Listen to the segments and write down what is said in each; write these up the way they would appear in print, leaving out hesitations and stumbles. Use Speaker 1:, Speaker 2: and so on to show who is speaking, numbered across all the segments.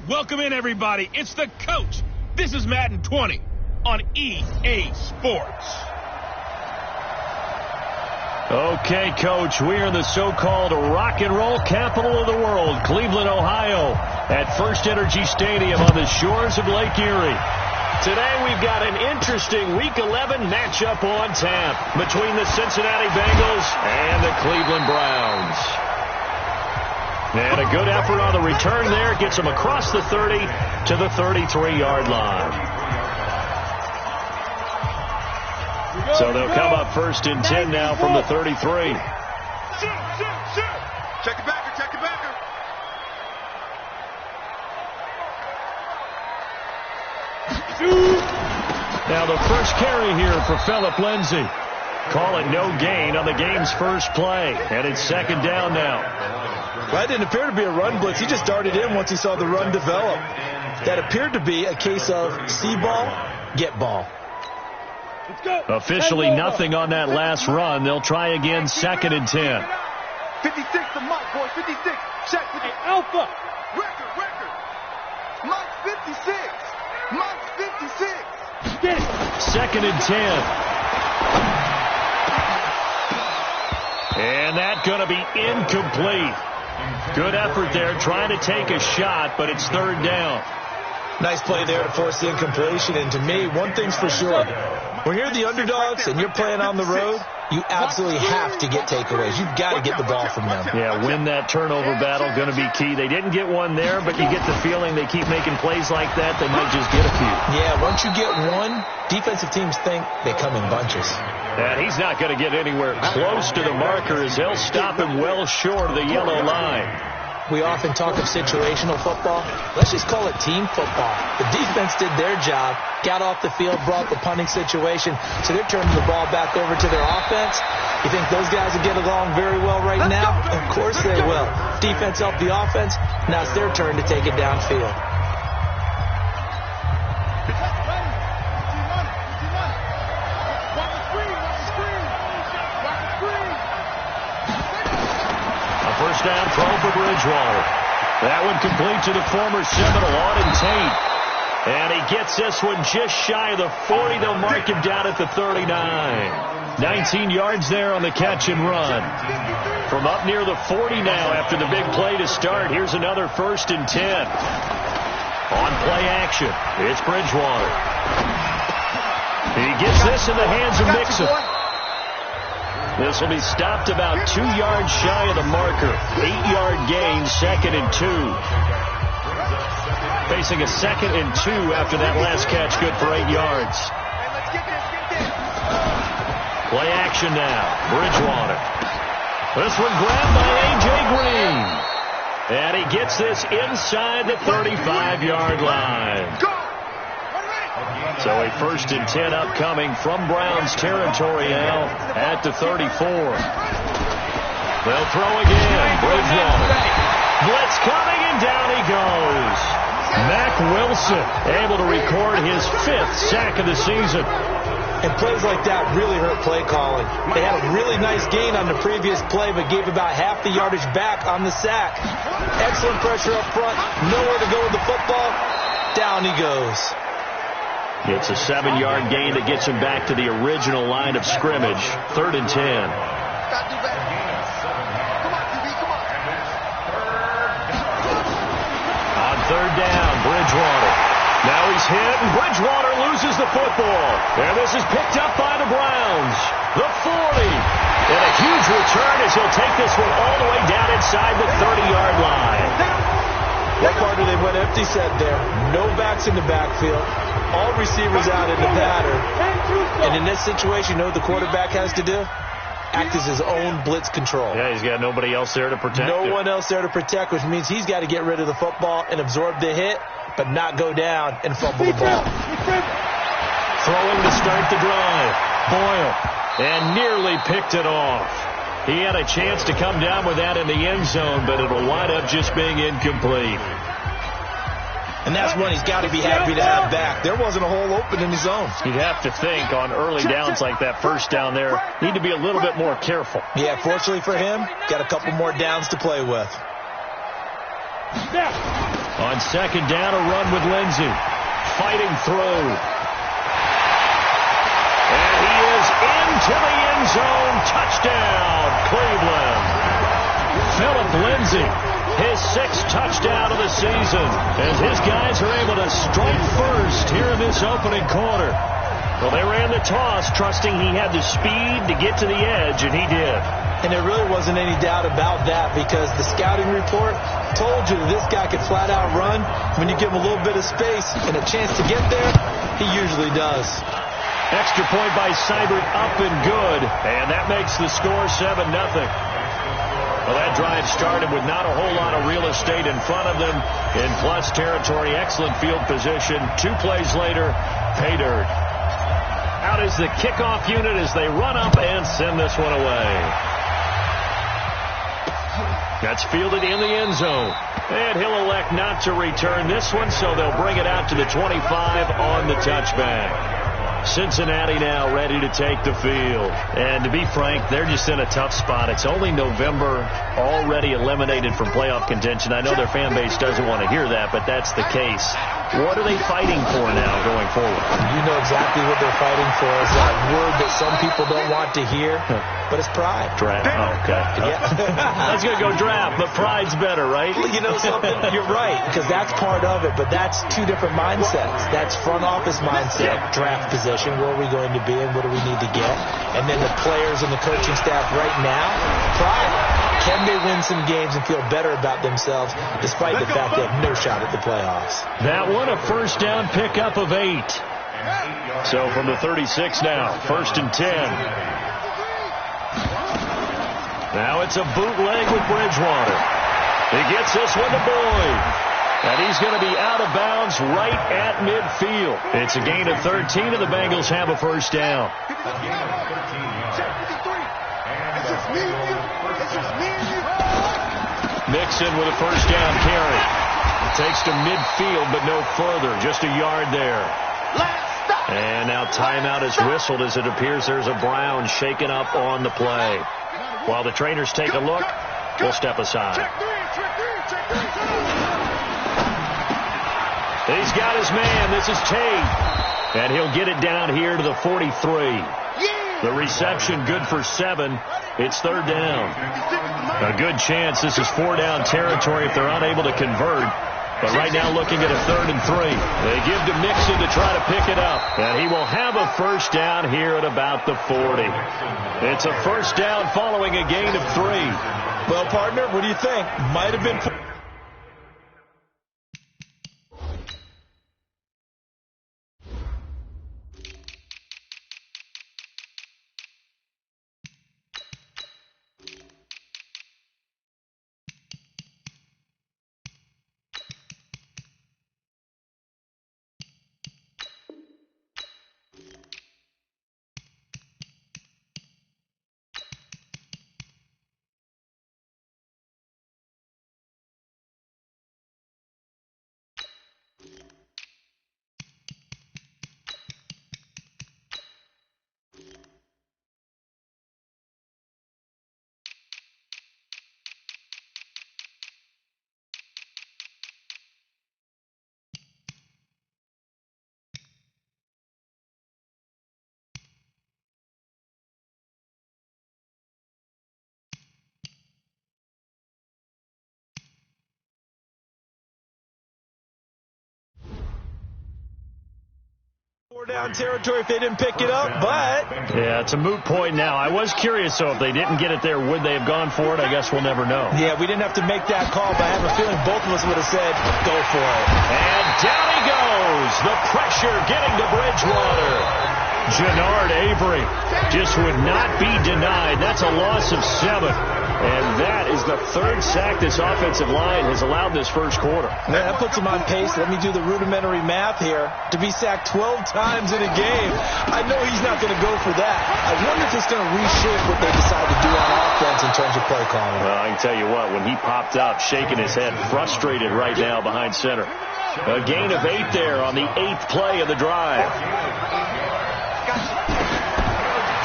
Speaker 1: Welcome in, everybody. It's the coach. This is Madden 20 on EA Sports.
Speaker 2: Okay, Coach, we are in the so-called rock and roll capital of the world, Cleveland, Ohio, at First Energy Stadium on the shores of Lake Erie. Today we've got an interesting Week 11 matchup on tap between the Cincinnati Bengals and the Cleveland Browns. And a good effort on the return there gets them across the 30 to the 33-yard line. So they'll come up first and 10 now from the 33.
Speaker 3: Check the backer, check the backer.
Speaker 2: Now the first carry here for Phillip Lindsay. Call it no gain on the game's first play. And it's second down now.
Speaker 4: Well, that didn't appear to be a run blitz. He just darted in once he saw the run develop. That appeared to be a case of see ball, get ball.
Speaker 2: Officially nothing on that last run. They'll try again, second and 10.
Speaker 3: 56 to Mike, boy, 56. Check with the
Speaker 1: Alpha.
Speaker 3: Record. Mike 56. Mike 56.
Speaker 1: Get it.
Speaker 2: Second and 10. And that's going to be incomplete. Good effort there, trying to take a shot, but it's third down.
Speaker 4: Nice play there to force the incompletion. And to me, one thing's for sure. When you're the underdogs and you're playing on the road, you absolutely have to get takeaways. You've got to get the ball from them.
Speaker 2: Yeah, win that turnover battle, going to be key. They didn't get one there, but you get the feeling they keep making plays like that, they might just get a few.
Speaker 4: Yeah, once you get one, defensive teams think they come in bunches.
Speaker 2: And he's not going to get anywhere close to the marker as they'll stop him well short of the yellow line.
Speaker 4: We often talk of situational football. Let's just call it team football. The defense did their job, got off the field, brought the punting situation, so they're turning the ball back over to their offense. You think those guys will get along very well right now? Of course they will. Defense helped the offense. Now it's their turn to take it downfield.
Speaker 2: First down throw for Bridgewater. That one complete to the former Seminole, Auden Tate. And he gets this one just shy of the 40. They'll mark him down at the 39. 19 yards there on the catch and run. From up near the 40 now after the big play to start. Here's another first and 10. On play action, it's Bridgewater. He gets this in the hands of Mixon. This will be stopped about 2 yards shy of the marker. 8-yard gain, second and 2. Facing a second and 2 after that last catch, good for 8 yards. Play action now. Bridgewater. This one grabbed by A.J. Green. And he gets this inside the 35-yard line. So a first and 10 upcoming from Browns territory now at the 34. They'll throw again. Bridgewater. Blitz coming, and down he goes. Mack Wilson able to record his 5th sack of the season.
Speaker 4: And plays like that really hurt play calling. They had a really nice gain on the previous play, but gave about half the yardage back on the sack. Excellent pressure up front. Nowhere to go with the football. Down he goes.
Speaker 2: It's a 7-yard gain that gets him back to the original line of scrimmage. Third and 10. On third down, Bridgewater. Now he's hit, and Bridgewater loses the football. And this is picked up by the Browns. The 40. And a huge return as he'll take this one all the way down inside the 30-yard line.
Speaker 4: What part do they went empty set there? No backs in the backfield. All receivers out in the pattern. And in this situation, you know what the quarterback has to do? Act as his own blitz control.
Speaker 2: Yeah, he's got nobody else there to protect him.
Speaker 4: No one else there to protect, which means he's got to get rid of the football and absorb the hit, but not go down and fumble the ball.
Speaker 2: Throwing to start the drive. Boyle. And nearly picked it off. He had a chance to come down with that in the end zone, but it'll wind up just being incomplete.
Speaker 4: And that's one he's got to be happy to have back. There wasn't a hole open in his zone.
Speaker 2: You'd have to think on early downs like that first down there, need to be a little bit more careful.
Speaker 4: Yeah, fortunately for him, got a couple more downs to play with.
Speaker 2: On second down, a run with Lindsey. Fighting through. And he is into the end zone. Touchdown, Cleveland. Philip Lindsey, his 6th touchdown of the season. As his guys are able to strike first here in this opening quarter. Well, they ran the toss, trusting he had the speed to get to the edge, and he did.
Speaker 4: And there really wasn't any doubt about that, because the scouting report told you that this guy could flat out run. When you give him a little bit of space and a chance to get there, he usually does.
Speaker 2: Extra point by Seibert, up and good, and that makes the score 7-0. Well, that drive started with not a whole lot of real estate in front of them. In plus territory, excellent field position. 2 plays later, pay dirt. Out is the kickoff unit as they run up and send this one away. That's fielded in the end zone. And he'll elect not to return this one, so they'll bring it out to the 25 on the touchback. Cincinnati now ready to take the field. And to be frank, they're just in a tough spot. It's only November, already eliminated from playoff contention. I know their fan base doesn't want to hear that, but that's the case. What are they fighting for now going forward?
Speaker 4: You know exactly what they're fighting for. Is that word that some people don't want to hear, but it's pride.
Speaker 2: Draft. Oh, okay.
Speaker 4: Yeah.
Speaker 2: I was going to go draft, but pride's better, right?
Speaker 4: Well, you know something? You're right, because that's part of it, but that's 2 different mindsets. That's front office mindset, draft position, where are we going to be and what do we need to get? And then the players and the coaching staff right now, pride. Can they win some games and feel better about themselves despite the fact they have no shot at the playoffs?
Speaker 2: That one, a first down pickup of 8. So from the 36 now, 1st and 10. Now it's a bootleg with Bridgewater. He gets this one to Boyd. And he's going to be out of bounds right at midfield. It's a gain of 13, and the Bengals have a first down. Mixon with a first down carry. Takes to midfield, but no further. Just a yard there. And now timeout is whistled as it appears there's a Brown shaken up on the play. While the trainers take a look, we'll step aside. He's got his man. This is Tate. And he'll get it down here to the 43. The reception good for 7. It's 3rd down. A good chance this is 4-down territory if they're unable to convert. But right now looking at a 3rd and 3. They give to Mixon to try to pick it up. And he will have a first down here at about the 40. It's a first down following a gain of 3.
Speaker 4: Well, partner, what do you think? Might have been... Down territory if they didn't pick it up, but...
Speaker 2: Yeah, it's a moot point now. I was curious, so if they didn't get it there, would they have gone for it? I guess we'll never know.
Speaker 4: Yeah, we didn't have to make that call, but I have a feeling both of us would have said, go for it.
Speaker 2: And down he goes. The pressure getting to Bridgewater. Jannard Avery just would not be denied. That's a loss of 7. And that is the 3rd sack this offensive line has allowed this first quarter.
Speaker 4: Man, that puts him on pace. Let me do the rudimentary math here. To be sacked 12 times in a game, I know he's not going to go for that. I wonder if it's going to reshape what they decide to do on offense in terms of play calling.
Speaker 2: Well, I can tell you what, when he popped up, shaking his head, frustrated right now behind center. A gain of 8 there on the 8th play of the drive.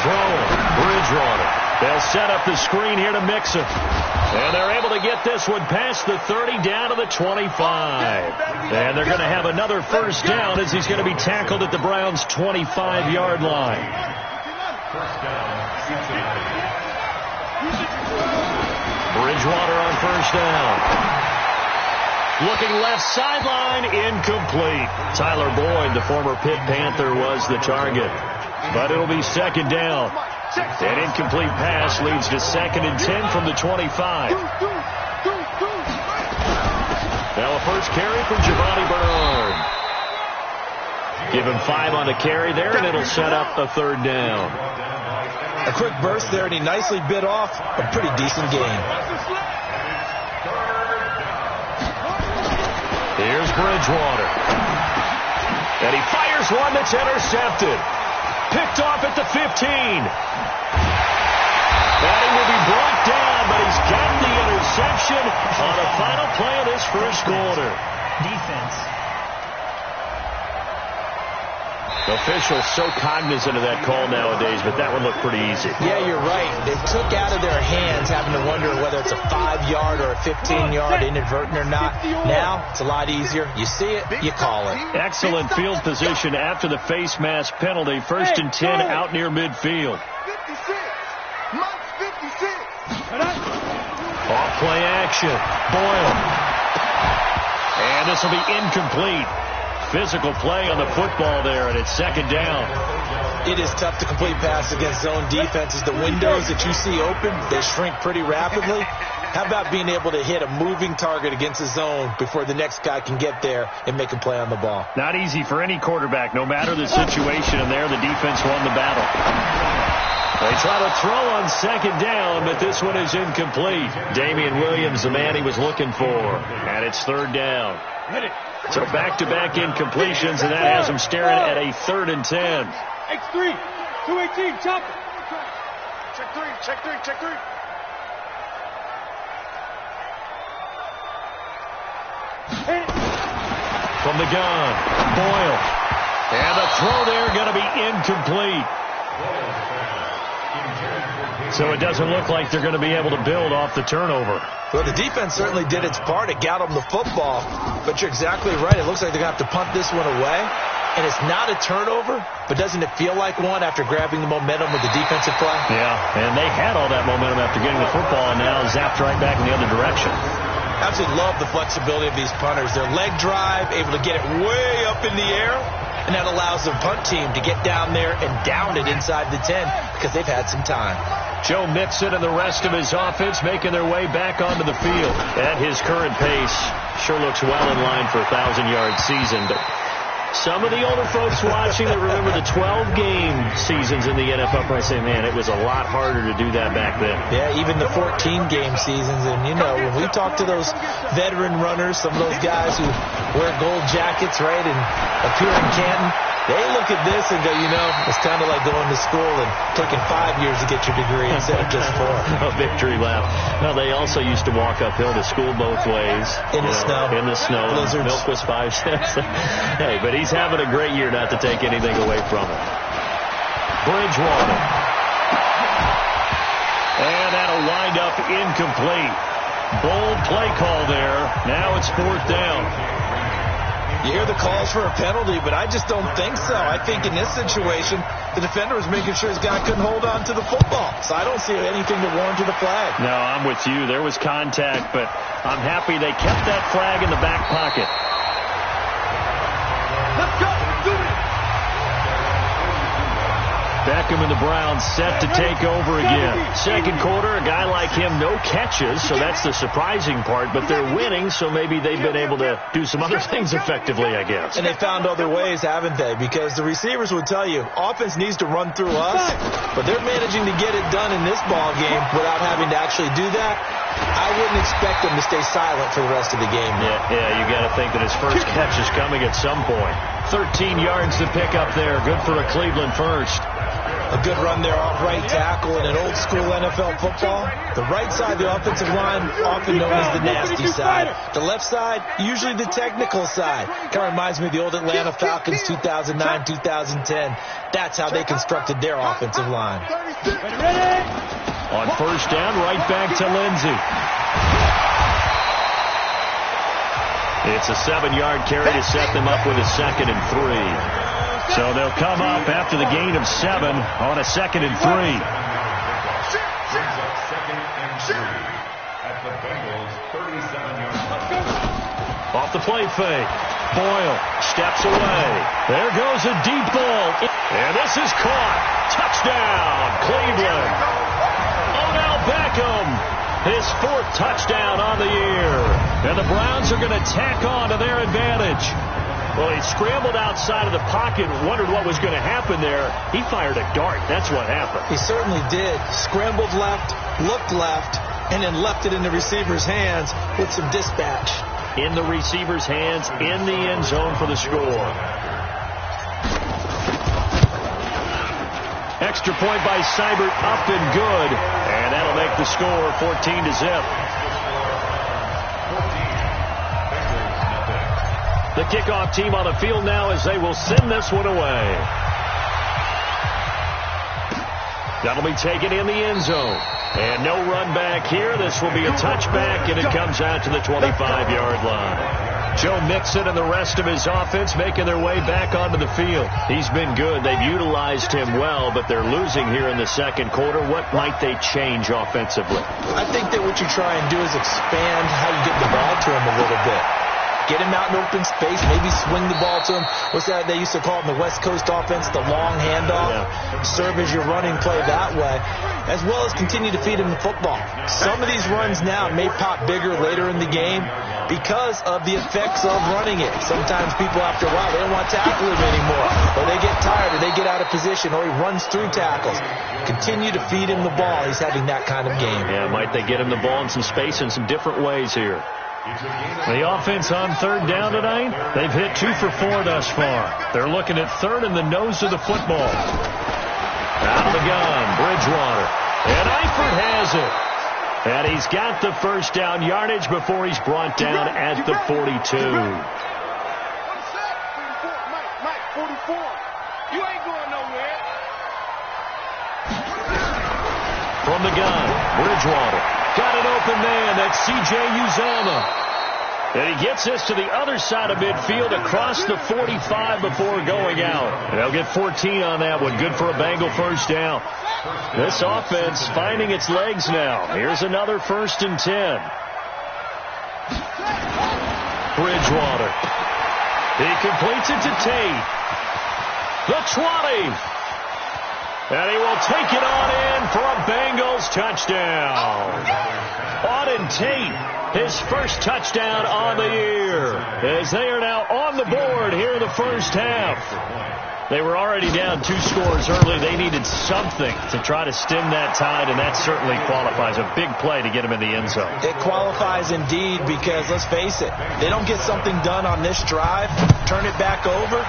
Speaker 2: Throwing, Bridgewater. They'll set up the screen here to Mixon. And they're able to get this one past the 30 down to the 25. And they're going to have another first down as he's going to be tackled at the Browns' 25-yard line. Bridgewater on first down. Looking left sideline, incomplete. Tyler Boyd, the former Pitt Panther, was the target. But it'll be second down. An incomplete pass leads to 2nd and 10 from the 25. Now a first carry from Giovanni Bernard. Give him 5 on the carry there, and it'll set up a third down.
Speaker 4: A quick burst there, and he nicely bit off a pretty decent gain.
Speaker 2: Here's Bridgewater. And he fires one that's intercepted. Picked off at the 15. And he will be brought down, but he's got the interception on the final play of this first quarter.
Speaker 5: Defense.
Speaker 2: Officials so cognizant of that call nowadays, but that one looked pretty easy.
Speaker 4: Yeah, you're right. They took out of their hands having to wonder whether it's a 5-yard or a 15-yard inadvertent or not. Now, it's a lot easier. You see it, you call it.
Speaker 2: Excellent field position after the face mask penalty. 1st and 10 out near midfield.
Speaker 3: 56. Mike's 56.
Speaker 2: Off play action. Boyle. And this will be incomplete. Physical play on the football there, and it's second down.
Speaker 4: It is tough to complete pass against zone defenses. The windows that you see open, they shrink pretty rapidly. How about being able to hit a moving target against a zone before the next guy can get there and make a play on the ball?
Speaker 2: Not easy for any quarterback, no matter the situation, and there the defense won the battle. They try to throw on second down, but this one is incomplete. Damian Williams, the man he was looking for, and it's third down. So back-to-back incompletions, and that has him staring at a 3rd and 10.
Speaker 3: X3, 218, chop it. Check 3, check 3, check 3.
Speaker 2: From the gun, Boyle. And the throw there going to be incomplete. So it doesn't look like they're going to be able to build off the turnover.
Speaker 4: Well, the defense certainly did its part. It got them the football. But you're exactly right. It looks like they're going to have to punt this one away. And it's not a turnover, but doesn't it feel like one after grabbing the momentum with the defensive play?
Speaker 2: Yeah, and they had all that momentum after getting the football, and now zapped right back in the other direction.
Speaker 4: Absolutely love the flexibility of these punters. Their leg drive, able to get it way up in the air, and that allows the punt team to get down there and down it inside the 10 because they've had some time.
Speaker 2: Joe Mixon and the rest of his offense making their way back onto the field. At his current pace, sure looks well in line for a 1,000-yard season, but some of the older folks watching that remember the 12-game seasons in the NFL probably say, man, it was a lot harder to do that back then.
Speaker 4: Yeah, even the 14-game seasons. And, you know, when we talk to those veteran runners, some of those guys who wear gold jackets, right, and appear in Canton, they look at this and go, you know, it's kind of like going to school and taking 5 years to get your degree instead of just 4.
Speaker 2: A victory lap. No, they also used to walk uphill to school both ways.
Speaker 4: In the snow.
Speaker 2: In the snow.
Speaker 4: Blizzards.
Speaker 2: Milk was 5 cents. Hey, but he's having a great year, not to take anything away from him. Bridgewater. And that'll wind up incomplete. Bold play call there. Now it's 4th down.
Speaker 4: You hear the calls for a penalty, but I just don't think so. I think in this situation, the defender was making sure his guy couldn't hold on to the football. So I don't see anything to warrant to the flag.
Speaker 2: No, I'm with you. There was contact, but I'm happy they kept that flag in the back pocket.
Speaker 3: Let's go. Do it.
Speaker 2: Beckham and the Browns set to take over again. Second quarter, a guy like him, no catches, so that's the surprising part, but they're winning, so maybe they've been able to do some other things effectively, I guess.
Speaker 4: And they found other ways, haven't they? Because the receivers would tell you, offense needs to run through us, but they're managing to get it done in this ball game without having to actually do that. I wouldn't expect them to stay silent for the rest of the game.
Speaker 2: Yeah, you got to think that his first catch is coming at some point. 13 yards to pick up there. Good for a Cleveland first.
Speaker 4: A good run there off right tackle in an old-school NFL football. The right side of the offensive line, often known as the nasty side. The left side, usually the technical side. Kind of reminds me of the old Atlanta Falcons 2009, 2010. That's how they constructed their offensive line.
Speaker 2: On first down, right back to Lindsey. It's a 7-yard carry to set them up with a 2nd and 3. So they'll come up after the gain of 7 on a 2nd and 3.
Speaker 5: At the Bengals 37-yard line.
Speaker 2: Off the play fake. Boyle steps away. There goes a deep ball. And this is caught. Touchdown, Cleveland. Odell Beckham, his 4th touchdown on the year. And the Browns are going to tack on to their advantage. Well, he scrambled outside of the pocket, wondered what was going to happen there. He fired a dart. That's what happened.
Speaker 4: He certainly did. Scrambled left, looked left, and then left it in the receiver's hands with some dispatch.
Speaker 2: In the receiver's hands, in the end zone for the score. Extra point by Seibert, up and good. And that'll make the score 14-0. The kickoff team on the field now as they will send this one away. That'll be taken in the end zone. And no run back here. This will be a touchback, and it comes out to the 25-yard line. Joe Mixon and the rest of his offense making their way back onto the field. He's been good. They've utilized him well, but they're losing here in the second quarter. What might they change offensively?
Speaker 4: I think that what you try and do is expand how you get the ball to him a little bit. Get him out in open space, maybe swing the ball to him. What's that they used to call it in the West Coast offense, the long handoff? Yeah. Serve as your running play that way, as well as continue to feed him the football. Some of these runs now may pop bigger later in the game because of the effects of running it. Sometimes people, after a while, they don't want to tackle him anymore, or they get tired, or they get out of position, or he runs through tackles. Continue to feed him the ball. He's having that kind of game.
Speaker 2: Yeah, might they get him the ball in some space in some different ways here. The offense on 3rd down tonight, they've hit 2 for 4 thus far. They're looking at 3rd in the nose of the football. Out of the gun, Bridgewater. And Eifert has it. And he's got the first down yardage before he's brought down at the 42.
Speaker 3: Mike, 44. You ain't going nowhere.
Speaker 2: From the gun, Bridgewater. Got an open man. That's C.J. Uzomah. And he gets this to the other side of midfield across the 45 before going out. And they'll get 14 on that one. Good for a Bengal first down. This offense finding its legs now. Here's another 1st and 10. Bridgewater. He completes it to Tate. The 20. And he will take it on in for a Bengals touchdown. Auden Tate, his first touchdown on the year, as they are now on the board here in the first half. They were already down 2 scores early. They needed something to try to stem that tide, and that certainly qualifies. A big play to get him in the end zone.
Speaker 4: It qualifies indeed because, let's face it, they don't get something done on this drive, turn it back over.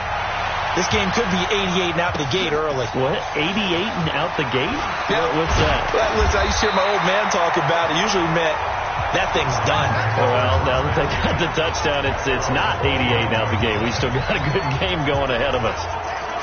Speaker 4: This game could be 88 and out the gate early.
Speaker 2: What? 88 and out the gate?
Speaker 4: Yeah.
Speaker 2: What's that?
Speaker 4: Well, listen, I used to hear my old man talk about it. Usually meant that thing's done.
Speaker 2: Well, now that they got the touchdown, it's not 88 and out the gate. We still got a good game going ahead of us.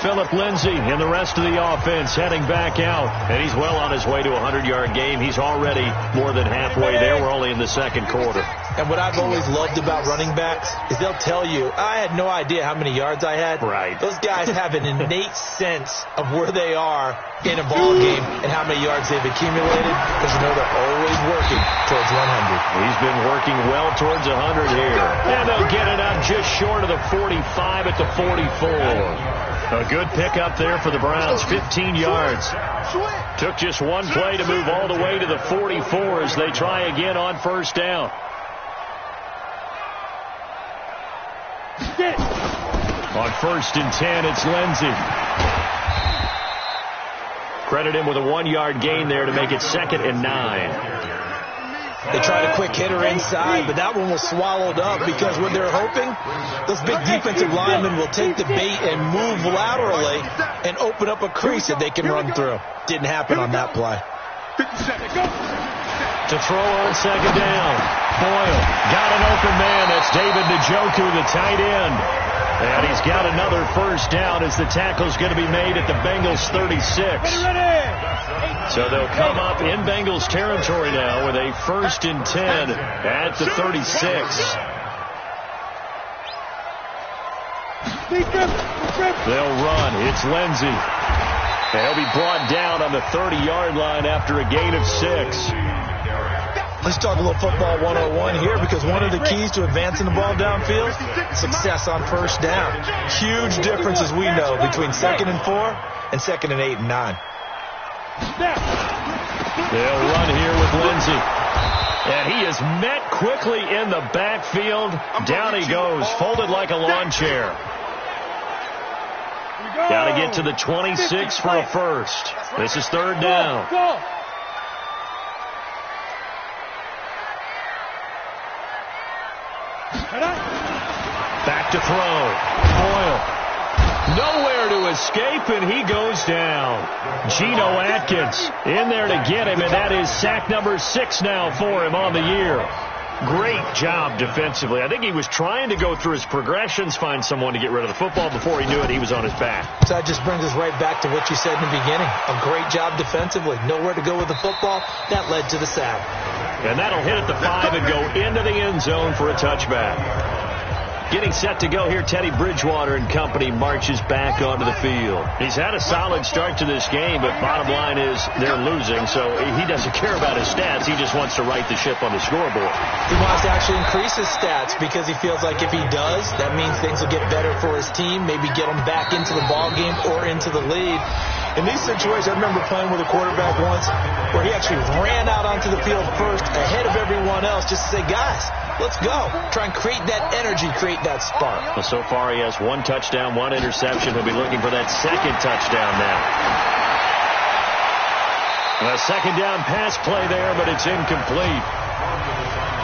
Speaker 2: Phillip Lindsay and the rest of the offense heading back out. And he's well on his way to a 100-yard game. He's already more than halfway there. We're only in the second quarter.
Speaker 4: And what I've always loved about running backs is they'll tell you, I had no idea how many yards I had.
Speaker 2: Right.
Speaker 4: Those guys have an innate sense of where they are in a ball game and how many yards they've accumulated because you know they're always working towards 100.
Speaker 2: He's been working well towards 100 here. And they'll get it up just short of the 45 at the 44. A good pickup there for the Browns, 15 yards. Took just one play to move all the way to the 44 as they try again on first down. On 1st and 10, it's Lindsay. Credit him with a 1-yard gain there to make it 2nd and 9.
Speaker 4: They tried a quick hitter inside, but that one was swallowed up because what they're hoping, those big defensive linemen will take the bait and move laterally and open up a crease that they can run through. Didn't happen on that play.
Speaker 2: To throw on 2nd down. Boyle got an open man. That's David Njoku, the tight end. And he's got another first down as the tackle's going to be made at the Bengals 36. So they'll come up in Bengals territory now with a 1st and 10 at the 36. They'll run. It's Lindsey. And he'll be brought down on the 30-yard line after a gain of 6.
Speaker 4: Let's talk a little football 101 here, because one of the keys to advancing the ball downfield, success on first down. Huge difference, as we know, between 2nd and 4 and 2nd and 8 and 9.
Speaker 2: They'll run here with Lindsey. And he is met quickly in the backfield. Down he goes, folded like a lawn chair. Got to get to the 26 for a first. This is 3rd down. Back to throw. Boyle. Nowhere to escape, and he goes down. Geno Atkins in there to get him, and that is sack number 6 now for him on the year. Great job defensively. I think he was trying to go through his progressions, find someone to get rid of the football. Before he knew it, he was on his back.
Speaker 4: So that just brings us right back to what you said in the beginning. A great job defensively. Nowhere to go with the football. That led to the sack.
Speaker 2: And that'll hit at the 5 and go into the end zone for a touchback. Getting set to go here, Teddy Bridgewater and company marches back onto the field. He's had a solid start to this game, but bottom line is they're losing, so he doesn't care about his stats. He just wants to right the ship on the scoreboard.
Speaker 4: He wants to actually increase his stats, because he feels like if he does, that means things will get better for his team, maybe get him back into the ball game or into the lead. In these situations, I remember playing with a quarterback once where he actually ran out onto the field first ahead of everyone else just to say, guys, let's go. Try and create that energy, create that spark.
Speaker 2: Well, so far he has 1 touchdown, 1 interception. He'll be looking for that 2nd touchdown now. A 2nd down pass play there, but it's incomplete.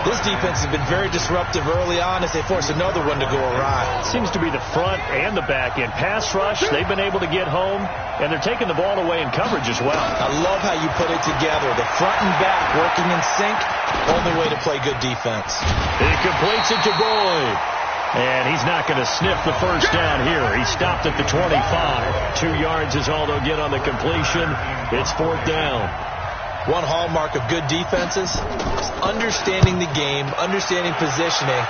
Speaker 4: This defense has been very disruptive early on as they force another one to go awry.
Speaker 2: Seems to be the front and the back end. Pass rush, they've been able to get home, and they're taking the ball away in coverage as well.
Speaker 4: I love how you put it together. The front and back working in sync, only way to play good defense.
Speaker 2: He completes it to Boyd. And he's not going to sniff the first down here. He stopped at the 25. 2 yards is all they'll get on the completion. It's 4th down.
Speaker 4: One hallmark of good defenses is understanding the game, understanding positioning,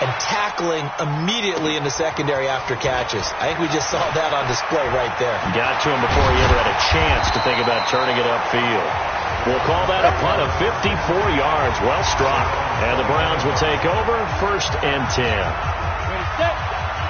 Speaker 4: and tackling immediately in the secondary after catches. I think we just saw that on display right there.
Speaker 2: Got to him before he ever had a chance to think about turning it upfield. We'll call that a punt of 54 yards. Well struck. And the Browns will take over, 1st and 10.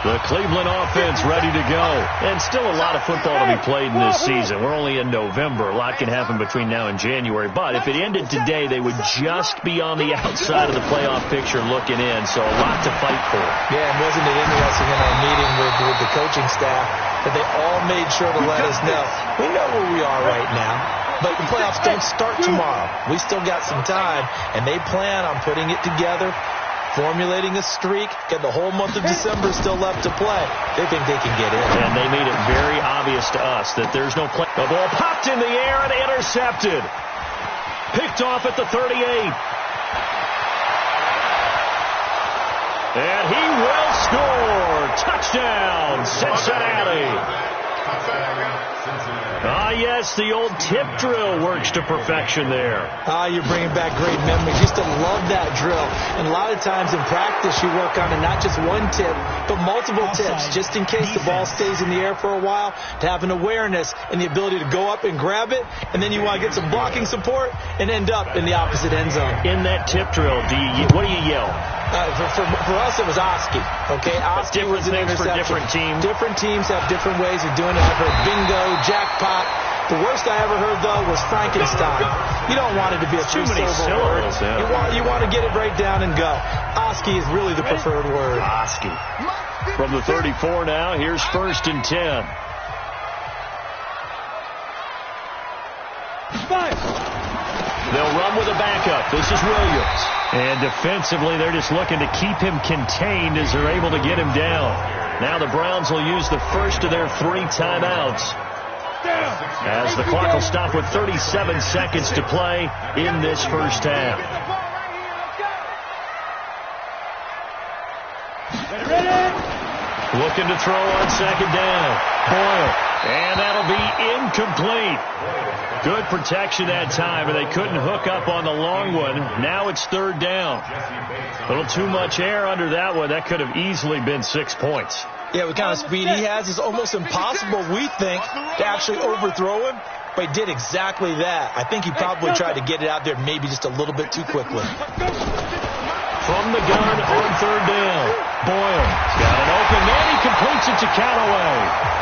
Speaker 2: The Cleveland offense ready to go. And still a lot of football to be played in this season. We're only in November. A lot can happen between now and January. But if it ended today, they would just be on the outside of the playoff picture looking in. So a lot to fight for.
Speaker 4: Yeah, and wasn't it interesting in our meeting with the coaching staff that they all made sure to let us know, we know where we are right now, but the playoffs don't start tomorrow. We still got some time, and they plan on putting it together, formulating a streak, got the whole month of December still left to play. They think they can get in.
Speaker 2: And they made it very obvious to us that there's no play. The ball popped in the air and intercepted. Picked off at the 38. And he will score. Touchdown, Cincinnati. Ah, yes, the old tip drill works to perfection there.
Speaker 4: Ah, you're bringing back great memories. Used to love that drill. And a lot of times in practice, you work on it, not just one tip, but multiple tips, just in case the ball stays in the air for a while, to have an awareness and the ability to go up and grab it, and then you want to get some blocking support and end up in the opposite end zone.
Speaker 2: In that tip drill, what do you yell?
Speaker 4: For us, it was Oski. Okay, Oski was an interception.
Speaker 2: For different teams.
Speaker 4: Different teams have different ways of doing it. I've heard bingo, jackpot. The worst I ever heard, though, was Frankenstein. You don't want it to be a
Speaker 2: too many syllables.
Speaker 4: Yeah. You want to get it right down and go. Oski is really the preferred word.
Speaker 2: Oski. From the 34 now, here's 1st and 10.
Speaker 3: 5.
Speaker 2: They'll run with a backup. This is Williams. And defensively, they're just looking to keep him contained as they're able to get him down. Now the Browns will use the first of their 3 timeouts, as the clock will stop with 37 seconds to play in this first half. Looking to throw on 2nd down. Boyle And that'll be incomplete. Good protection that time, and they couldn't hook up on the long one. Now it's third down. A little too much air under that one. That could have easily been 6 points.
Speaker 4: Yeah, what kind of speed he has is almost impossible, we think, to actually overthrow him. But he did exactly that. I think he probably tried to get it out there maybe just a little bit too quickly.
Speaker 2: From the gun on third down. Boyle got an open man. He completes it to Canale.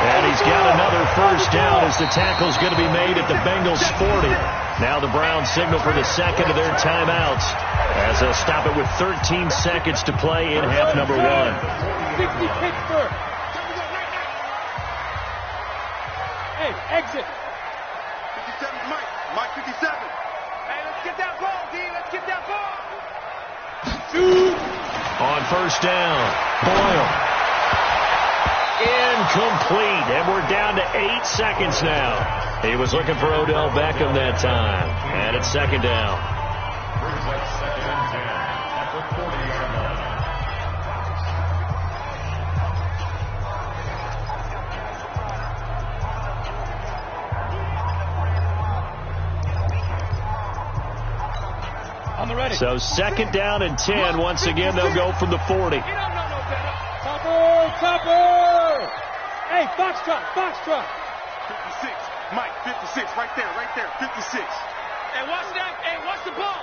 Speaker 2: And he's got another first down as the tackle's going to be made at the Bengals 40. Now the Browns signal for the second of their timeouts as they'll stop it with 13 seconds to play in half number 1.
Speaker 3: 60 Pittsburgh. Hey, exit.
Speaker 6: 57 Mike. Mike 57. Hey, let's get that ball, D. Let's get that ball.
Speaker 3: Shoot.
Speaker 2: On first down, Boyle. Incomplete, and we're down to 8 seconds now. He was looking for Odell Beckham that time, and it's second down.
Speaker 5: Brings up second and 10 at the 40-yard line.
Speaker 3: On the ready.
Speaker 2: So second down and 10. Once again, they'll go from the 40.
Speaker 3: You don't know no better. Topper! Hey, Foxtrot, Foxtrot.
Speaker 6: 56. Mike 56. Right there. 56. Hey, watch that. Hey, watch the ball.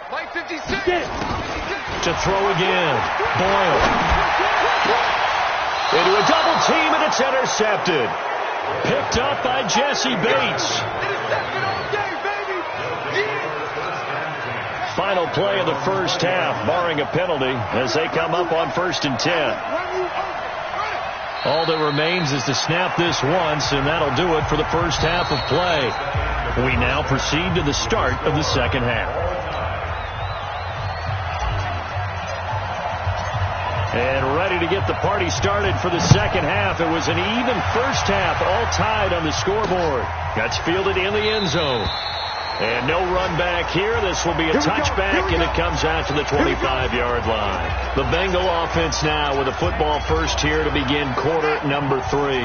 Speaker 6: Mike 56.
Speaker 3: Get it.
Speaker 2: To throw again. Boyle. Into a double team, and it's intercepted. Picked up by Jesse Bates.
Speaker 6: Intercepted all day, baby.
Speaker 2: Final play of the first half, barring a penalty, as they come up on 1st and 10. All that remains is to snap this once, and that'll do it for the first half of play. We now proceed to the start of the second half. And ready to get the party started for the second half. It was an even first half, all tied on the scoreboard. That's fielded in the end zone. And no run back here. This will be a touchback, and it comes out to the 25-yard line. The Bengal offense now with a football first here to begin quarter number 3.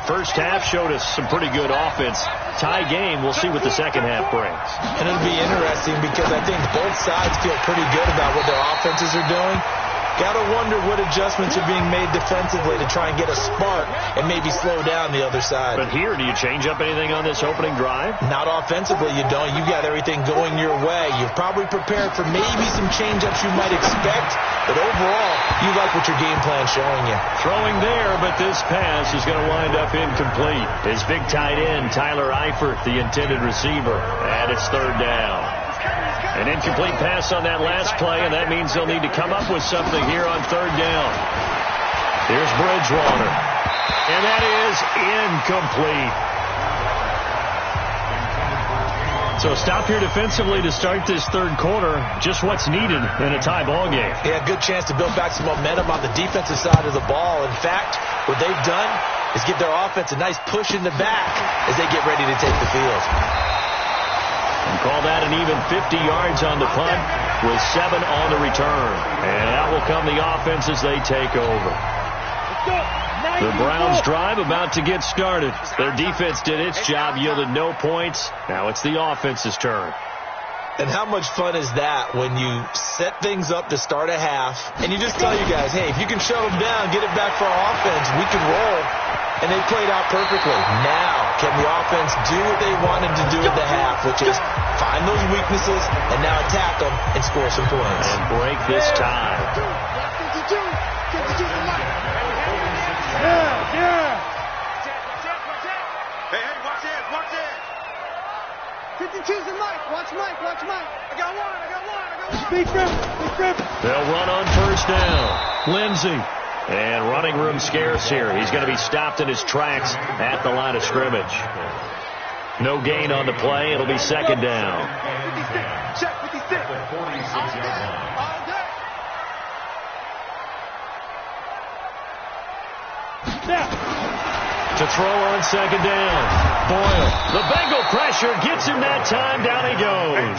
Speaker 2: First half showed us some pretty good offense. Tie game. We'll see what the second half brings.
Speaker 4: And it'll be interesting because I think both sides feel pretty good about what their offenses are doing. Got to wonder what adjustments are being made defensively to try and get a spark and maybe slow down the other side.
Speaker 2: But here, do you change up anything on this opening drive?
Speaker 4: Not offensively, you don't. You got everything going your way. You've probably prepared for maybe some change-ups you might expect, but overall, you like what your game plan's showing you.
Speaker 2: Throwing there, but this pass is going to wind up incomplete. His big tight end, Tyler Eifert, the intended receiver, and it's third down. An incomplete pass on that last play, and that means they'll need to come up with something here on third down. Here's Bridgewater. And that is incomplete. So stop here defensively to start this third quarter. Just what's needed in a tie ball game.
Speaker 4: Yeah, good chance to build back some momentum on the defensive side of the ball. In fact, what they've done is give their offense a nice push in the back as they get ready to take the field.
Speaker 2: And call that an even 50 yards on the punt with 7 on the return. And out will come the offense as they take over. The Browns drive about to get started. Their defense did its job, yielded no points. Now it's the offense's turn.
Speaker 4: And how much fun is that when you set things up to start a half and you just tell you guys, hey, if you can shut them down, get it back for our offense, we can roll. And they played out perfectly. Now, can the offense do what they wanted to do at the half, which is find those weaknesses and now attack them and score some points.
Speaker 2: And break this tie.
Speaker 3: Yeah.
Speaker 6: Hey, watch it. 52's in Mike. Watch Mike. I got one.
Speaker 3: Big rip.
Speaker 2: They'll run on first down. Lindsey. And running room scarce here. He's going to be stopped in his tracks at the line of scrimmage. No gain on the play. It'll be second down.
Speaker 6: 56. Check 56.
Speaker 5: At the 46-yard line.
Speaker 2: To throw on second down. Boyle. The Bengal pressure gets him that time. Down he goes.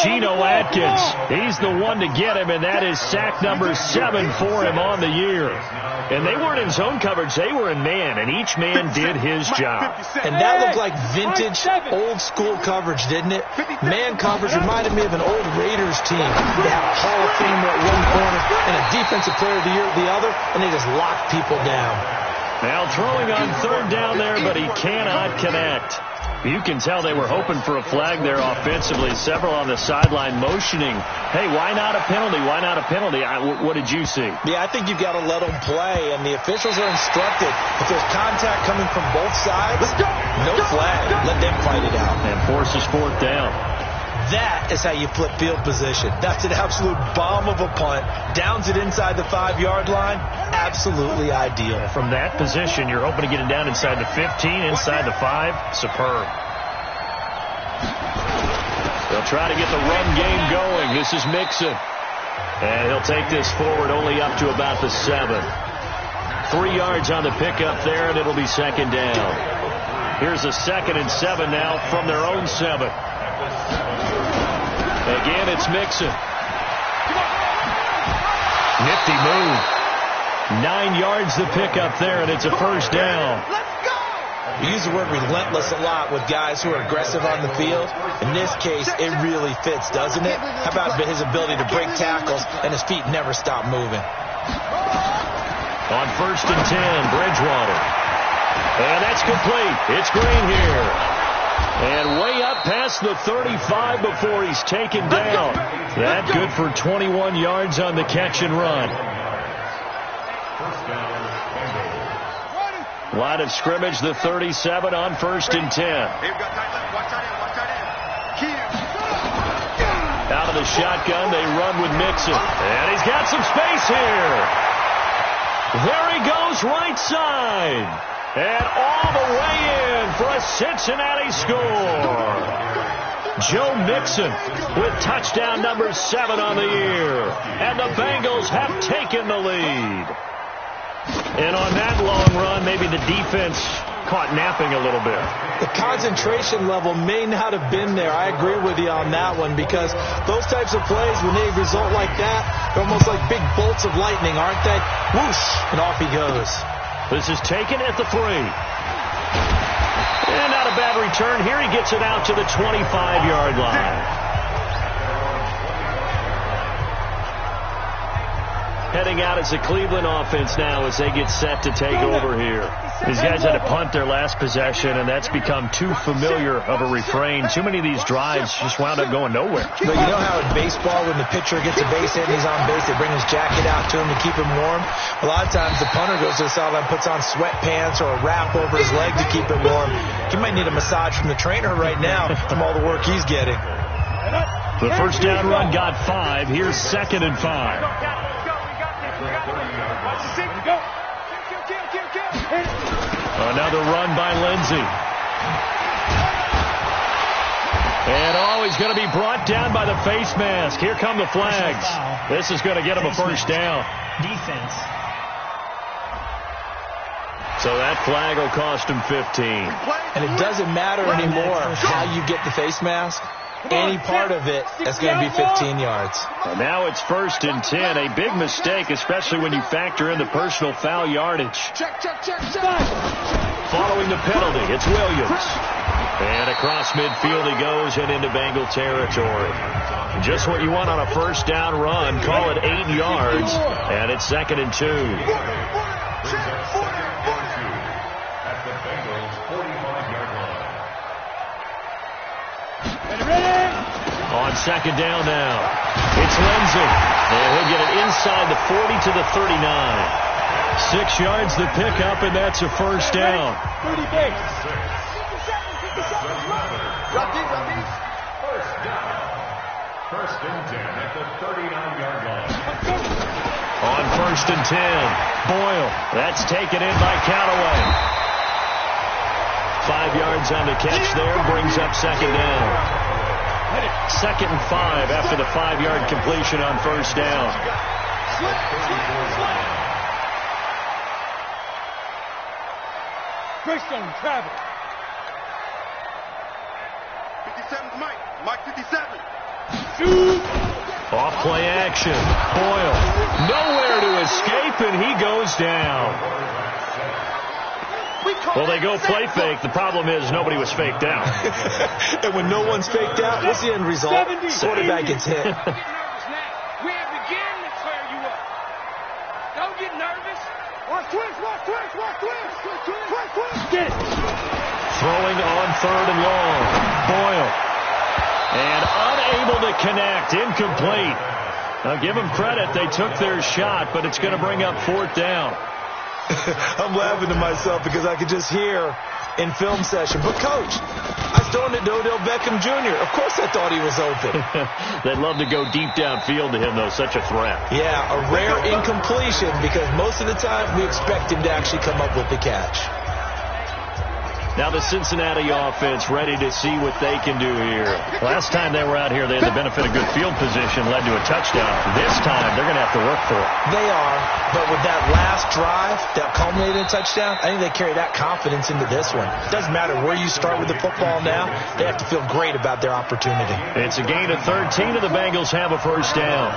Speaker 2: Geno Atkins. He's the one to get him, and that is sack number 7 for him on the year. And they weren't in zone coverage. They were in man, and each man did his job.
Speaker 4: And that looked like vintage, old-school coverage, didn't it? Man coverage reminded me of an old Raiders team. They had a Hall of Famer at one corner and a Defensive Player of the Year at the other, and they just locked people down.
Speaker 2: Now throwing on third down there, but he cannot connect. You can tell they were hoping for a flag there offensively. Several on the sideline motioning, hey, why not a penalty? Why not a penalty? What did you see?
Speaker 4: Yeah, I think you've got to let them play, and the officials are instructed. If there's contact coming from both sides, no flag. Let them fight it out.
Speaker 2: And forces fourth down.
Speaker 4: That is how you flip field position. That's an absolute bomb of a punt. Downs it inside the 5-yard line. Absolutely ideal.
Speaker 2: From that position, you're hoping to get it down inside the 15, inside the 5. Superb. They'll try to get the run game going. This is Mixon. And he'll take this forward only up to about the 7. 3 yards on the pickup there, and it'll be second down. Here's a 2nd and 7 now from their own 7. Again, it's Mixon. Nifty move. 9 yards the pickup there, and it's a first down.
Speaker 4: We use the word relentless a lot with guys who are aggressive on the field. In this case, it really fits, doesn't it? How about his ability to break tackles and his feet never stop moving?
Speaker 2: On 1st and 10, Bridgewater. And that's complete. It's Green here. And way up past the 35 before he's taken down. That good for 21 yards on the catch and run. Line of scrimmage, the 37 on 1st and 10. Out of the shotgun, they run with Mixon. And he's got some space here. There he goes, right side. And all the way in for a Cincinnati score. Joe Mixon with touchdown number 7 on the year. And the Bengals have taken the lead. And on that long run, maybe the defense caught napping a little bit.
Speaker 4: The concentration level may not have been there. I agree with you on that one, because those types of plays, when they result like that, they're almost like big bolts of lightning, aren't they? Whoosh, and off he goes.
Speaker 2: This is taken at the 3. And not a bad return. Here he gets it out to the 25-yard line. Heading out as a Cleveland offense now as they get set to take over here. These guys had to punt their last possession, and that's become too familiar of a refrain. Too many of these drives just wound up going nowhere.
Speaker 4: But you know how in baseball, when the pitcher gets a base hit and he's on base, they bring his jacket out to him to keep him warm? A lot of times the punter goes to the sideline, puts on sweatpants or a wrap over his leg to keep it warm. He might need a massage from the trainer right now from all the work he's getting.
Speaker 2: The first down run got 5. Here's 2nd and 5. Another run by Lindsey. And he's going to be brought down by the face mask. Here come the flags. This is going to get him a first down.
Speaker 7: Defense.
Speaker 2: So that flag will cost him 15.
Speaker 4: And it doesn't matter anymore how you get the face mask. Any part of it, that's going to be 15 yards.
Speaker 2: And now it's 1st and 10. A big mistake, especially when you factor in the personal foul yardage. Following the penalty, it's Williams. And across midfield he goes and into Bengal territory. Just what you want on a first down run. Call it 8 yards. And it's 2nd and 2. On 2nd down now, it's Lindsey. And he'll get it inside the 40 to the 39. 6 yards the pickup, and that's a first down.
Speaker 5: First down. 1st and 10 at the 39-yard line.
Speaker 2: On 1st and 10, Boyle. That's taken in by Callaway. 5 yards on the catch there, brings up 2nd down. 2nd and 5 after the 5-yard completion on first down.
Speaker 3: Great stone, travel.
Speaker 6: 57's Mike. Mike 57.
Speaker 3: Shoot.
Speaker 2: Off play action. Boyle. Nowhere to escape, and he goes down. Well, they go play fake. The problem is nobody was faked out.
Speaker 4: And when no one's faked out, what's the end result? Quarterback gets hit.
Speaker 6: We have begun to tear you up. Don't get nervous.
Speaker 3: Watch twist, watch twist, watch twist. Twist. Get it.
Speaker 2: Throwing on 3rd and long. Boyle. And unable to connect. Incomplete. Now, give them credit. They took their shot, but it's going to bring up 4th down.
Speaker 4: I'm laughing to myself because I could just hear in film session, but Coach, I was throwing it to Odell Beckham Jr. Of course I thought he was open.
Speaker 2: They'd love to go deep downfield to him, though. Such a threat.
Speaker 4: Yeah, a rare incompletion because most of the time we expect him to actually come up with the catch.
Speaker 2: Now the Cincinnati offense ready to see what they can do here. Last time they were out here, they had the benefit of good field position, led to a touchdown. This time, they're going to have to work for it.
Speaker 4: They are, but with that last drive that culminated in a touchdown, I think they carry that confidence into this one. It doesn't matter where you start with the football now. They have to feel great about their opportunity.
Speaker 2: It's a gain of 13, and the Bengals have a 1st down.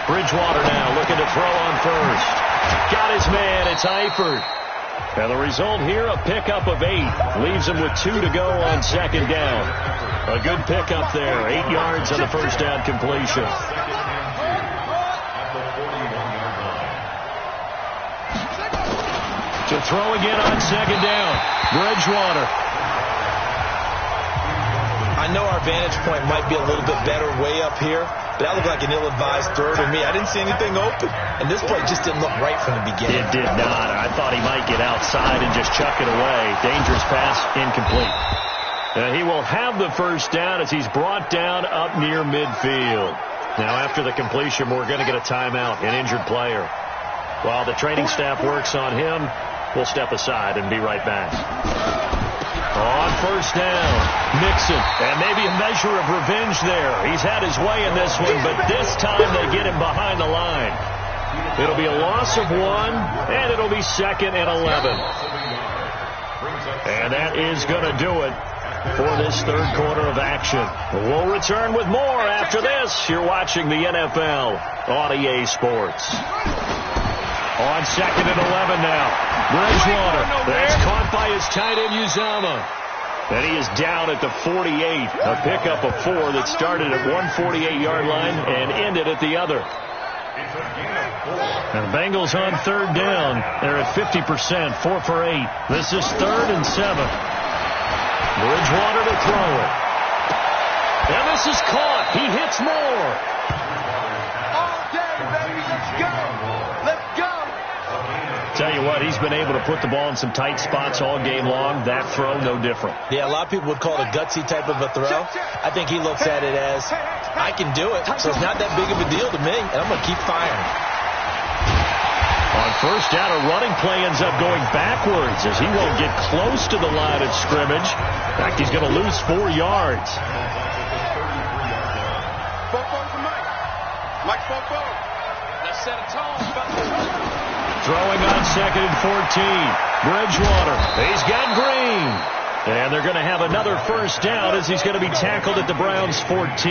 Speaker 2: Bridgewater now looking to throw on 1st. Got his man. It's Eifert. And the result here, a pickup of 8. Leaves him with 2 to go on 2nd down. A good pickup there. 8 yards on the 1st down completion. To throw again on 2nd down. Bridgewater.
Speaker 4: I know our vantage point might be a little bit better way up here, but that looked like an ill-advised throw to me. I didn't see anything open, and this play just didn't look right from the beginning.
Speaker 2: It did not. I thought he might get outside and just chuck it away. Dangerous pass, incomplete. He will have the 1st down as he's brought down up near midfield. Now, after the completion, we're going to get a timeout, an injured player. While the training staff works on him, we'll step aside and be right back. On 1st down, Mixon, and maybe a measure of revenge there. He's had his way in this one, but this time they get him behind the line. It'll be a loss of 1, and it'll be 2nd and 11. And that is going to do it for this 3rd quarter of action. We'll return with more after this. You're watching the NFL on EA Sports. On 2nd and 11 now. Bridgewater. That's caught by his tight end, Uzama. And he is down at the 48. A pickup of 4 that started at 148-yard line and ended at the other. And the Bengals on 3rd down. They're at 50%, 4 for 8. This is 3rd and 7. Bridgewater to throw it. And this is caught. He hits more.
Speaker 6: All day, baby. Let's go. Let's go.
Speaker 2: Tell you what, he's been able to put the ball in some tight spots all game long. That throw, no different.
Speaker 4: Yeah, a lot of people would call it a gutsy type of a throw. I think he looks at it as, I can do it, so it's not that big of a deal to me, and I'm going to keep firing.
Speaker 2: On 1st down, a running play ends up going backwards as he won't get close to the line of scrimmage. In fact, he's going to lose 4 yards.
Speaker 6: Mike Fofo. Let's set a tone.
Speaker 2: Throwing on 2nd and 14. Bridgewater. He's got Green. And they're going to have another 1st down as he's going to be tackled at the Browns' 14.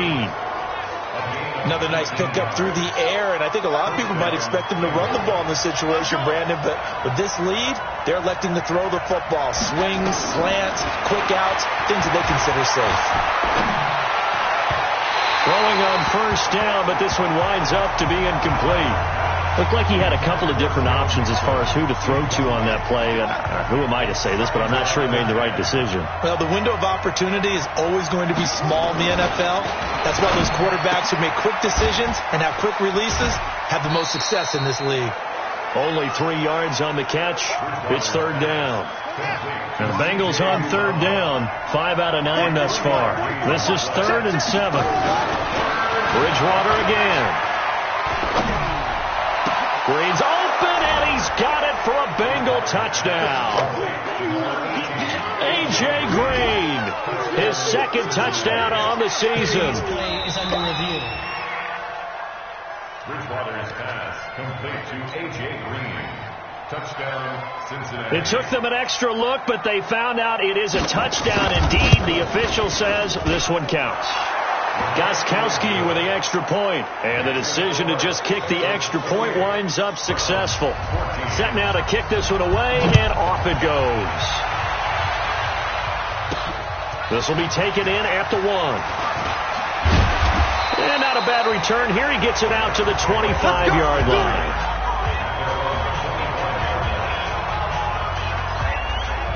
Speaker 4: Another nice pickup through the air, and I think a lot of people might expect them to run the ball in this situation, Brandon, but with this lead, they're electing to throw the football. Swings, slants, quick outs, things that they consider safe.
Speaker 2: Throwing on 1st down, but this one winds up to be incomplete. Looked like he had a couple of different options as far as who to throw to on that play. Who am I to say this, but I'm not sure he made the right decision.
Speaker 4: Well, the window of opportunity is always going to be small in the NFL. That's why those quarterbacks who make quick decisions and have quick releases have the most success in this league.
Speaker 2: Only 3 yards on the catch. It's 3rd down. And the Bengals on 3rd down. 5 out of 9 thus far. This is 3rd and 7. Bridgewater again. Green's open, and he's got it for a Bengal touchdown. A.J. Green, his 2nd touchdown on the season.
Speaker 5: Bridgewater's pass complete to A.J. Green. Touchdown, Cincinnati.
Speaker 2: It took them an extra look, but they found out it is a touchdown indeed. The official says this one counts. Gostkowski with the extra point, and the decision to just kick the extra point winds up successful. Set now to kick this one away, and off it goes. This will be taken in at the 1. And not a bad return here. He gets it out to the 25-yard line.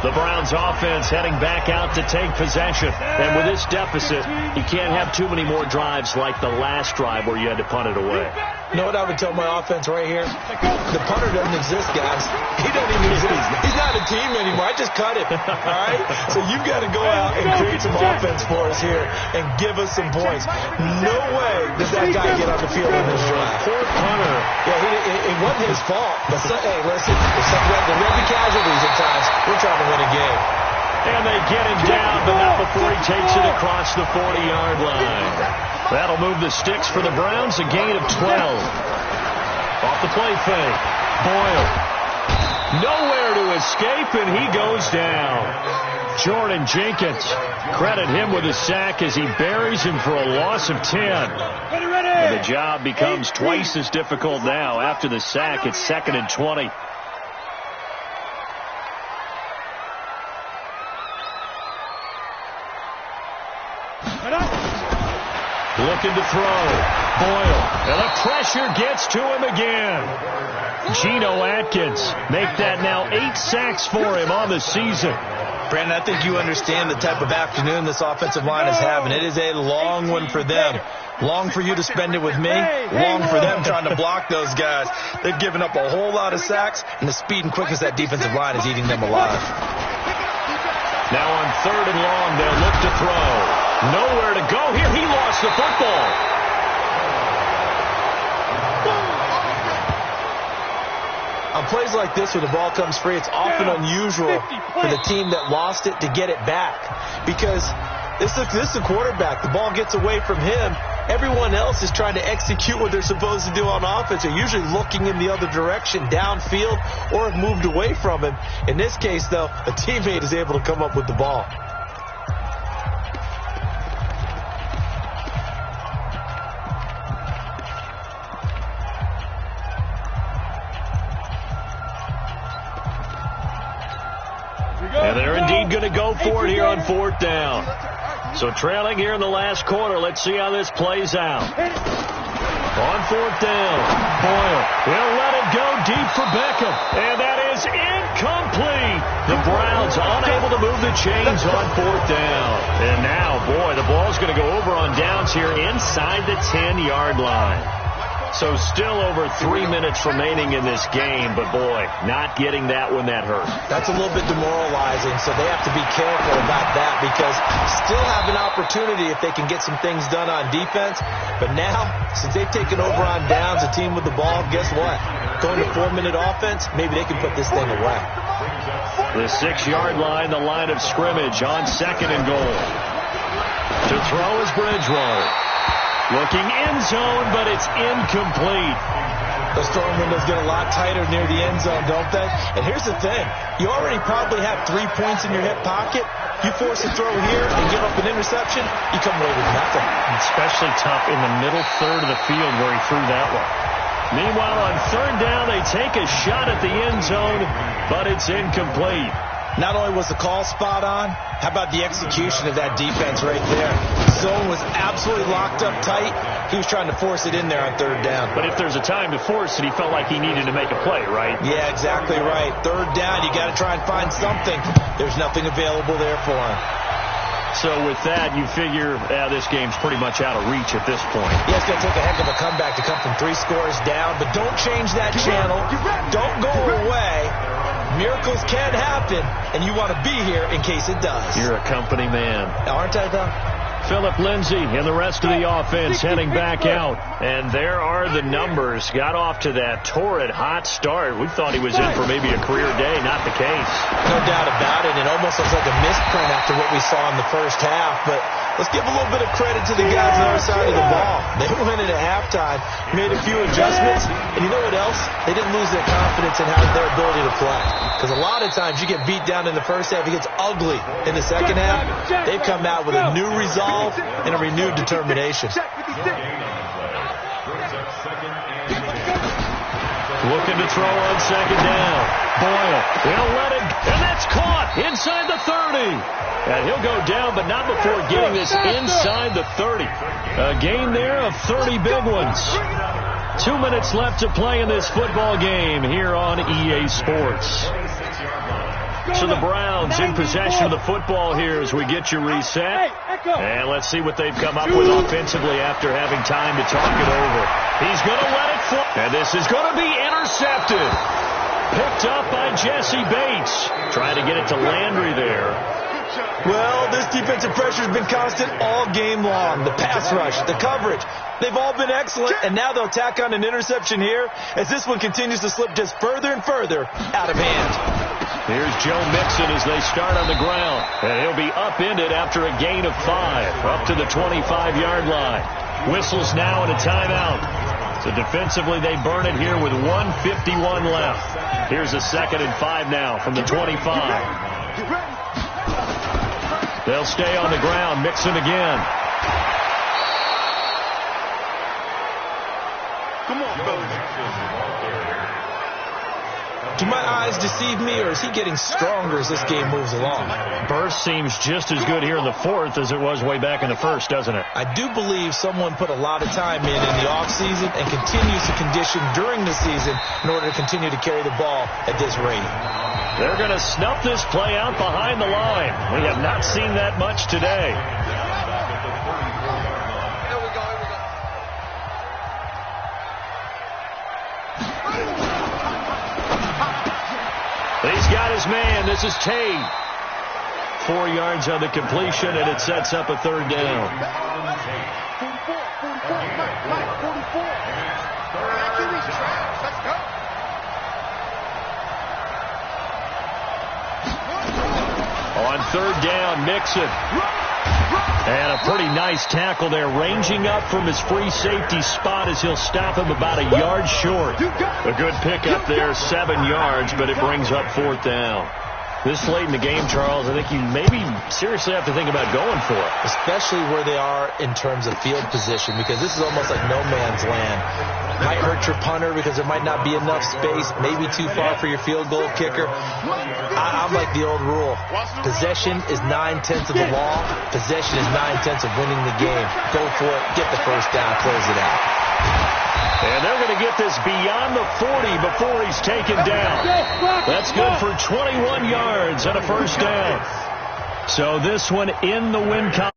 Speaker 2: The Browns offense heading back out to take possession. And with this deficit, you can't have too many more drives like the last drive where you had to punt it away.
Speaker 4: You know what I would tell my offense right here? The punter doesn't exist, guys. He doesn't even exist. He's not a team anymore. I just cut him. All right? So you've got to go out and create some offense for us here and give us some points. No way does that guy get on the field in this drive.
Speaker 2: Poor punter.
Speaker 4: Yeah, it wasn't his fault. But hey, listen, there will be casualties at times. We're trying to win a game.
Speaker 2: And they get him down, but not before he takes it across the 40-yard line. That'll move the sticks for the Browns, a gain of 12. Off the play fake. Boyle. Nowhere to escape, and he goes down. Jordan Jenkins, credit him with a sack as he buries him for a loss of 10. And the job becomes twice as difficult now. After the sack, it's 2nd and 20. Looking to throw. Boyle. And the pressure gets to him again. Geno Atkins make that now 8 sacks for him on the season.
Speaker 4: Brandon, I think you understand the type of afternoon this offensive line is having. It is a long one for them. Long for you to spend it with me. Long for them trying to block those guys. They've given up a whole lot of sacks, and the speed and quickness that defensive line is eating them alive.
Speaker 2: Now on 3rd and long, they'll look to throw. Nowhere to go here. He lost the football.
Speaker 4: On plays like this where the ball comes free, it's often unusual for the team that lost it to get it back. Because this is the quarterback. The ball gets away from him. Everyone else is trying to execute what they're supposed to do on offense. They're usually looking in the other direction, downfield, or have moved away from him. In this case, though, a teammate is able to come up with the ball.
Speaker 2: And they're indeed going to go for it here on 4th down. So trailing here in the last quarter. Let's see how this plays out. On 4th down, Boyle will let it go deep for Beckham. And that is incomplete. The Browns unable to move the chains on 4th down. And now, boy, the ball's going to go over on downs here inside the 10-yard line. So still over 3 minutes remaining in this game, but boy, not getting that one that hurt.
Speaker 4: That's a little bit demoralizing, so they have to be careful about that because still have an opportunity if they can get some things done on defense. But now, since they've taken over on downs, a team with the ball, guess what? Going to 4-minute offense, maybe they can put this thing away.
Speaker 2: The 6-yard line, the line of scrimmage on 2nd and goal. To throw is Bridgewater. Looking end zone, but it's incomplete.
Speaker 4: Those throwing windows get a lot tighter near the end zone, don't they? And here's the thing. You already probably have 3 points in your hip pocket. You force a throw here and give up an interception, you come away with nothing.
Speaker 2: Especially tough in the middle third of the field where he threw that one. Meanwhile, on 3rd down, they take a shot at the end zone, but it's incomplete.
Speaker 4: Not only was the call spot on, how about the execution of that defense right there? Zone was absolutely locked up tight. He was trying to force it in there on 3rd down.
Speaker 2: But if there's a time to force it, he felt like he needed to make a play, right?
Speaker 4: Yeah, exactly right. 3rd down, you got to try and find something. There's nothing available there for him.
Speaker 2: So with that, you figure this game's pretty much out of reach at this point.
Speaker 4: Yeah, it's going to take a heck of a comeback to come from 3 scores down, but don't change that channel. Don't go away. Miracles can happen, and you want to be here in case it does.
Speaker 2: You're a company man.
Speaker 4: Aren't I, though?
Speaker 2: Philip Lindsay and the rest of the offense heading back out. And there are the numbers. Got off to that torrid hot start. We thought he was in for maybe a career day. Not the case.
Speaker 4: No doubt about it. It almost looks like a misprint after what we saw in the first half. But Let's give a little bit of credit to the guys on the other side of the ball. They went in at halftime, made a few adjustments, and you know what else? They didn't lose their confidence in their ability to play. Because a lot of times you get beat down in the first half, it gets ugly in the second half. They've come out with a new resolve and a renewed determination.
Speaker 2: Looking to throw on second down. Boyle, he'll let it, and that's caught inside the 30. And he'll go down, but not before getting this inside the 30. A gain there of 30 big ones. 2 minutes left to play in this football game here on EA Sports. So the Browns in possession of the football here as we get you reset. And let's see what they've come up with offensively after having time to talk it over. He's going to let it fly. And this is going to be intercepted. Picked up by Jesse Bates. Trying to get it to Landry there.
Speaker 4: Well, this defensive pressure has been constant all game long. The pass rush, the coverage, they've all been excellent, and now they'll tack on an interception here as this one continues to slip just further and further out of hand.
Speaker 2: Here's Joe Mixon as they start on the ground, and he'll be upended after a gain of 5, up to the 25-yard line. Whistles now and a timeout. So defensively, they burn it here with 1:51 left. Here's a 2nd and 5 now from the 25. They'll stay on the ground. Mixon again.
Speaker 6: Come on, fellas.
Speaker 4: Do my eyes deceive me, or is he getting stronger as this game moves along?
Speaker 2: Burst seems just as good here in the 4th as it was way back in the 1st, doesn't it?
Speaker 4: I do believe someone put a lot of time in the offseason and continues to condition during the season in order to continue to carry the ball at this rate.
Speaker 2: They're going to snuff this play out behind the line. We have not seen that much today. He's got his man. This is Tate. 4 yards on the completion, and it sets up a 3rd down. On 3rd down, Mixon. And a pretty nice tackle there, ranging up from his free safety spot as he'll stop him about a yard short. A good pickup there, 7 yards, but it brings up 4th down. This late in the game, Charles, I think you maybe seriously have to think about going for it.
Speaker 4: Especially where they are in terms of field position, because this is almost like no man's land. Might hurt your punter because there might not be enough space, maybe too far for your field goal kicker. I'm like the old rule. Possession is 9/10 of the law. Possession is 9/10 of winning the game. Go for it, get the first down, close it out.
Speaker 2: And they're going to get this beyond the 40 before he's taken down. That's good for 21 yards and a first down. So this one in the win column.